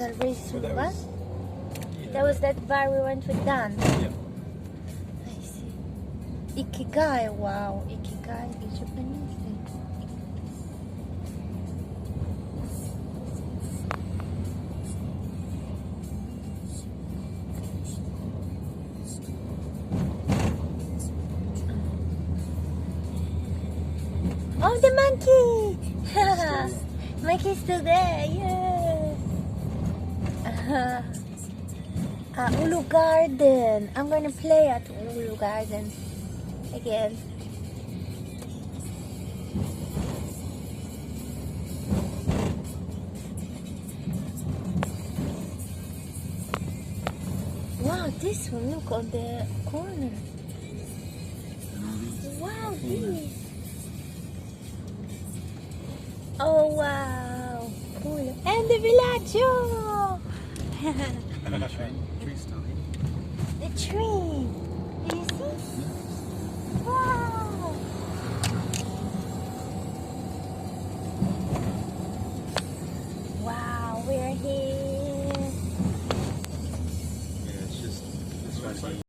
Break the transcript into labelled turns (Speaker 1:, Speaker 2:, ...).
Speaker 1: Salubrious Suluban?
Speaker 2: Yeah.
Speaker 1: That was that bar we went with Dan.
Speaker 2: Yeah.
Speaker 1: I see. Ikigai, wow. Ikigai is Japanese thing. Oh, the monkey! Monkey's still there, yeah! Ulu Garden. I'm gonna play at Ulu Garden again. Wow, this one, look on the corner. Wow, this. Oh, wow. Cool. And the villaggio.
Speaker 2: And the tree still here.
Speaker 1: The tree. Do you see? Wow. Wow, we're here.
Speaker 2: Yeah, it's just this right here.